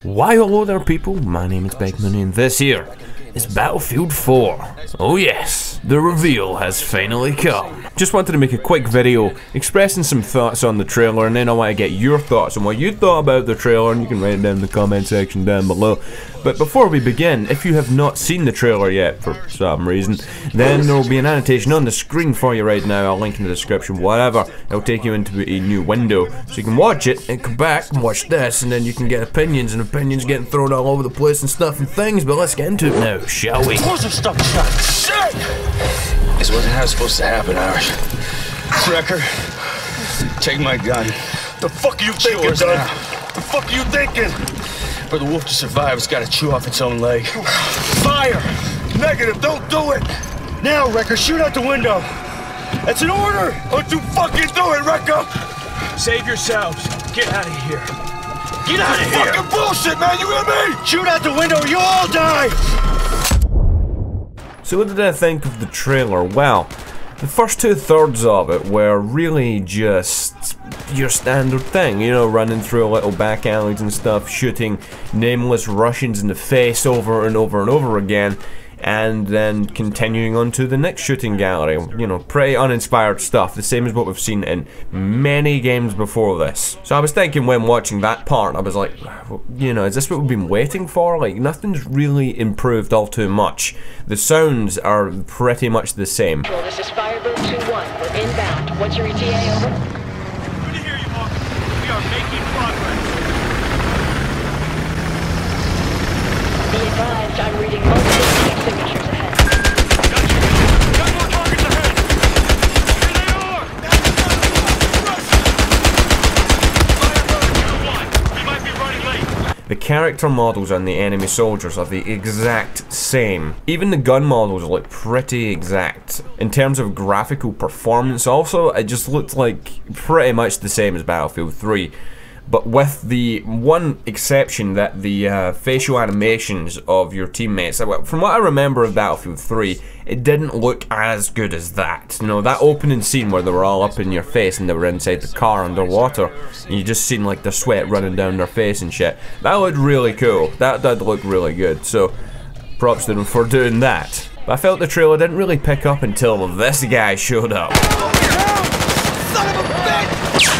Why hello there people, my name is Beckman and this here is Battlefield 4. Oh yes, the reveal has finally come. Just wanted to make a quick video expressing some thoughts on the trailer, and then I want to get your thoughts on what you thought about the trailer, and you can write it down in the comment section down below. But before we begin, if you have not seen the trailer yet for some reason, then there will be an annotation on the screen for you right now. I'll link in the description, whatever. It'll take you into a new window, so you can watch it and come back and watch this, and then you can get opinions, and opinions getting thrown all over the place and stuff and things. But let's get into it now, shall we? Stop shit! This wasn't how it's supposed to happen, Irish. Wrecker, take my gun. The fuck are you thinking, son? The fuck are you thinking? For the wolf to survive, it's gotta chew off its own leg. Fire! Negative, don't do it! Now, Wrecker, shoot out the window! That's an order! Don't you fucking do it, Wrecker! Save yourselves. Get out of here. Get out of here! Fucking bullshit, man, you hear me? Shoot out the window or you all die! So what did I think of the trailer? Well, the first 2/3 of it were really just your standard thing, you know, running through little back alleys and stuff, shooting nameless Russians in the face over and over and over again, and then continuing on to the next shooting gallery. You know, pretty uninspired stuff, the same as what we've seen in many games before this. So I was thinking when watching that part, I was like, you know, is this what we've been waiting for? Like, nothing's really improved all too much. The sounds are pretty much the same. This is Firebird 2-1. We're inbound. What's your ETA, over? Good to hear you, Mark. We are making progress. Be advised, I'm reading multiple team signatures ahead. Gotcha. Got more targets ahead. Here they are. Firebird 2-1. We might be running late. The character models on the enemy soldiers are the exact same. Even the gun models look pretty exact. In terms of graphical performance also, it just looked like pretty much the same as Battlefield 3. But with the one exception that the facial animations of your teammates, from what I remember of Battlefield 3, it didn't look as good as that. You know, that opening scene where they were all up in your face and they were inside the car underwater, and you just seen like the sweat running down their face and shit. That looked really cool. That did look really good, so props to them for doing that. But I felt the trailer didn't really pick up until this guy showed up. Son of a bitch!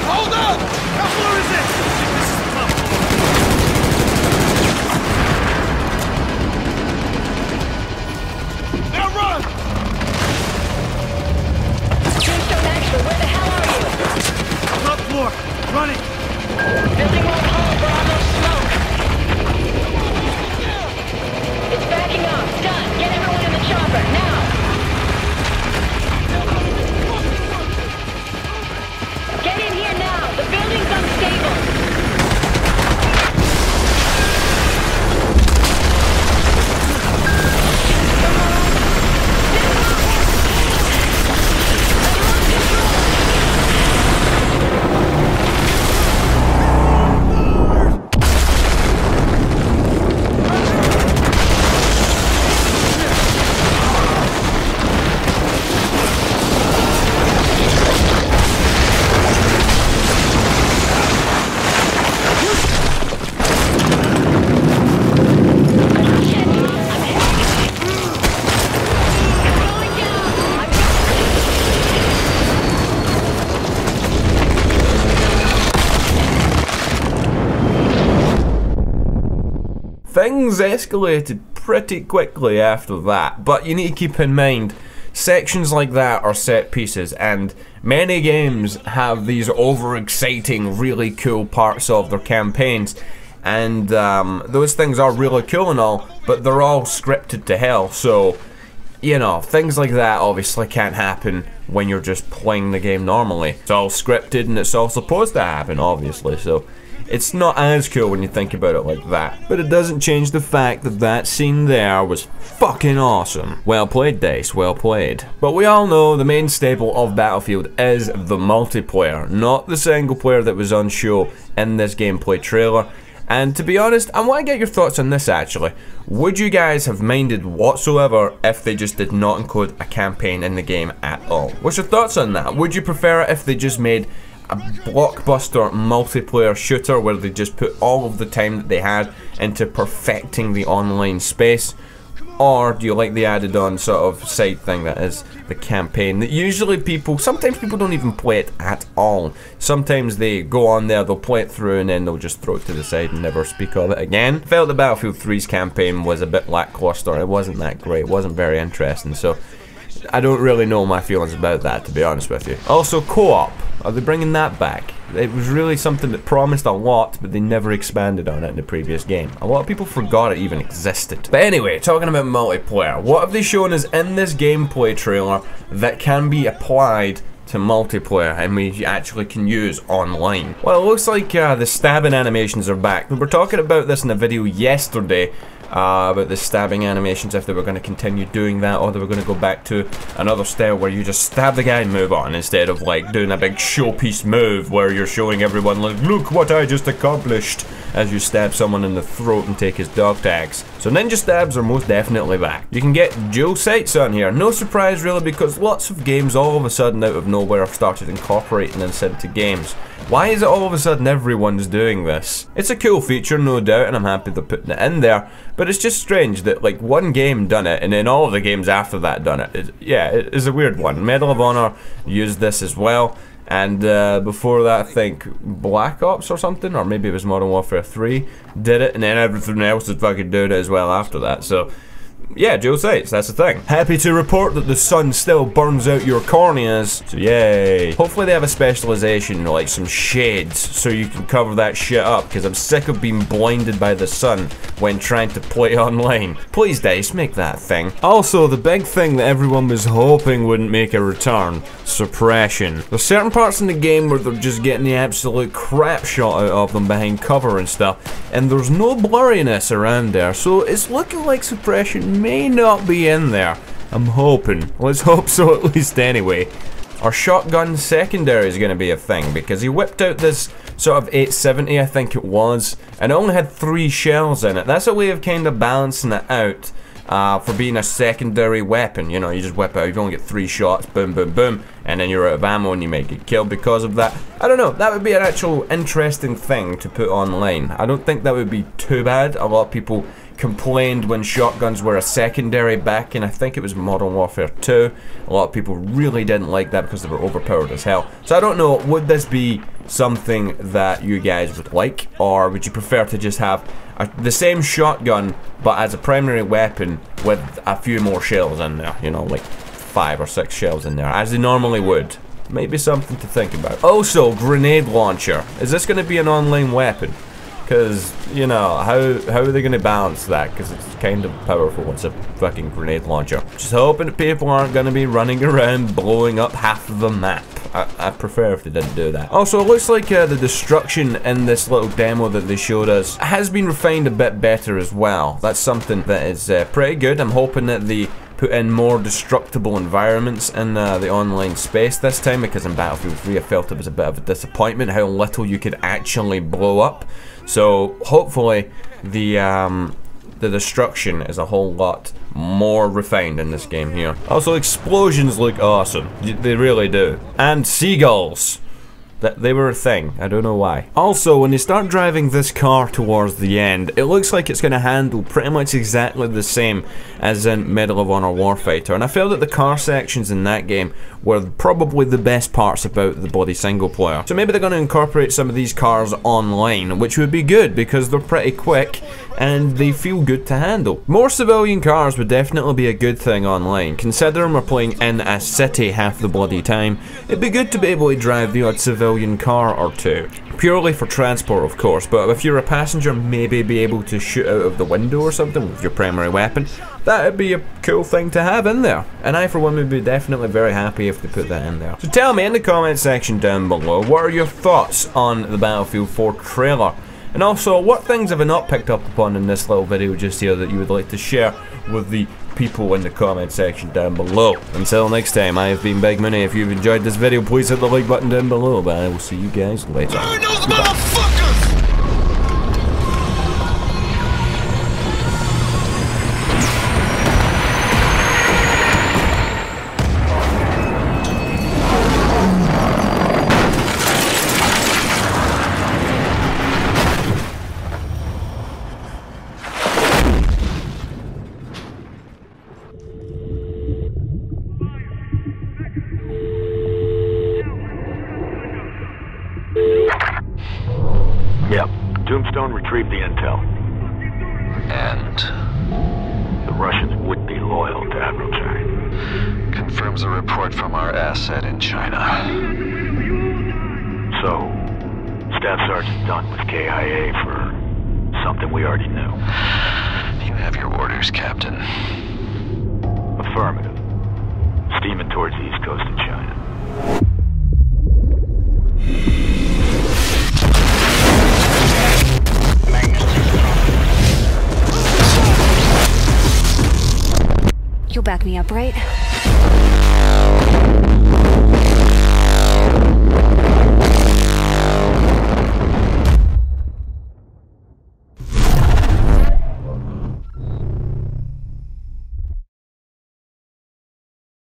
Hold up! How far is this? This is tough. Now run! Tombstone Extra, where the hell are you? Top floor. Running. Building won't hold, we're almost smoke. It's backing up. Done. Get everyone in the chopper, now! Get in here now! The building's unstable! Things escalated pretty quickly after that, but you need to keep in mind, sections like that are set pieces, and many games have these overexciting, really cool parts of their campaigns, and those things are really cool and all, but they're all scripted to hell, so, you know, things like that obviously can't happen when you're just playing the game normally. It's all scripted and it's all supposed to happen, obviously, so It's not as cool when you think about it like that. But it doesn't change the fact that that scene there was fucking awesome. Well played, Dice, well played. But we all know the main staple of Battlefield is the multiplayer, not the single player that was on show in this gameplay trailer. And to be honest, I want to get your thoughts on this actually. Would you guys have minded whatsoever if they just did not include a campaign in the game at all? What's your thoughts on that? Would you prefer it if they just made a blockbuster multiplayer shooter where they just put all of the time that they had into perfecting the online space? Or do you like the added on sort of side thing that is the campaign that usually sometimes people don't even play it at all. Sometimes they go on there, they'll play it through and then they'll just throw it to the side and never speak of it again. Felt the Battlefield 3's campaign was a bit lackluster. It wasn't that great, it wasn't very interesting, so I don't really know my feelings about that, to be honest with you. Also, co-op. Are they bringing that back? It was really something that promised a lot, but they never expanded on it in the previous game. A lot of people forgot it even existed. But anyway, talking about multiplayer, what have they shown us in this gameplay trailer that can be applied to multiplayer and we actually can use online? Well, it looks like the stabbing animations are back. We were talking about this in a video yesterday, about the stabbing animations, if they were going to continue doing that or they were going to go back to another style where you just stab the guy and move on instead of like doing a big showpiece move where you're showing everyone like, look what I just accomplished, as you stab someone in the throat and take his dog tags. So ninja stabs are most definitely back. You can get dual sights on here. No surprise really, because lots of games all of a sudden out of nowhere have started incorporating this into games. Why is it all of a sudden everyone's doing this? It's a cool feature, no doubt, and I'm happy they're putting it in there, but it's just strange that like one game done it and then all of the games after that done it. Yeah, it is a weird one. Medal of Honor used this as well, and before that I think Black Ops or something, or maybe it was Modern Warfare 3 did it, and then everything else is fucking doing it as well after that, so yeah, dual sights, that's the thing. Happy to report that the sun still burns out your corneas, so yay. Hopefully they have a specialization, like some shades, so you can cover that shit up, because I'm sick of being blinded by the sun when trying to play online. Please, Dice, make that thing. Also, the big thing that everyone was hoping wouldn't make a return, suppression. There's certain parts in the game where they're just getting the absolute crap shot out of them behind cover and stuff, and there's no blurriness around there, so it's looking like suppression may not be in there. I'm hoping. Let's hope so at least anyway. Our shotgun secondary is going to be a thing, because he whipped out this sort of 870, I think it was, and it only had 3 shells in it. That's a way of kind of balancing it out for being a secondary weapon. You know, you just whip out, you only get 3 shots, boom, boom, boom, and then you're out of ammo and you may get killed because of that. I don't know, that would be an actual interesting thing to put online. I don't think that would be too bad. A lot of people complained when shotguns were a secondary back in, I think it was Modern Warfare 2. A lot of people really didn't like that because they were overpowered as hell. So I don't know, would this be something that you guys would like, or would you prefer to just have the same shotgun but as a primary weapon with a few more shells in there, you know, like 5 or 6 shells in there, as they normally would? Maybe something to think about. Also, grenade launcher. Is this going to be an online weapon? Because, you know, how are they going to balance that? Because it's kind of powerful. It's a fucking grenade launcher. Just hoping that people aren't going to be running around blowing up half of the map. I'd prefer if they didn't do that. Also, it looks like the destruction in this little demo that they showed us has been refined a bit better as well. That's something that is pretty good. I'm hoping that they put in more destructible environments in the online space this time, because in Battlefield 3 I felt it was a bit of a disappointment how little you could actually blow up. So hopefully the destruction is a whole lot more refined in this game here. Also, explosions look awesome. They really do. And seagulls. They were a thing. I don't know why. Also, when you start driving this car towards the end, it looks like it's going to handle pretty much exactly the same as in Medal of Honor Warfighter. And I felt that the car sections in that game were probably the best parts about the body single player. So maybe they're going to incorporate some of these cars online, which would be good because they're pretty quick and they feel good to handle. More civilian cars would definitely be a good thing online. Considering we're playing in a city half the bloody time, it'd be good to be able to drive the odd civilian civilian car or two. Purely for transport, of course, but if you're a passenger, maybe be able to shoot out of the window or something with your primary weapon. That would be a cool thing to have in there. And I, for one, would be definitely very happy if they put that in there. So tell me in the comment section down below, what are your thoughts on the Battlefield 4 trailer? And also, what things have I not picked up upon in this little video just here that you would like to share with the people in the comment section down below? Until next time, I have been Big Mooney. If you've enjoyed this video, please hit the like button down below, but I will see you guys later. Burn those motherfuckers! Yep. Tombstone retrieved the intel. And The Russians would be loyal to Admiral Chang. confirms a report from our asset in China. So, Staff Sergeant Dunn was KIA for something we already knew. You have your orders, Captain. Affirmative. Steaming towards the east coast of China. You'll back me up, right?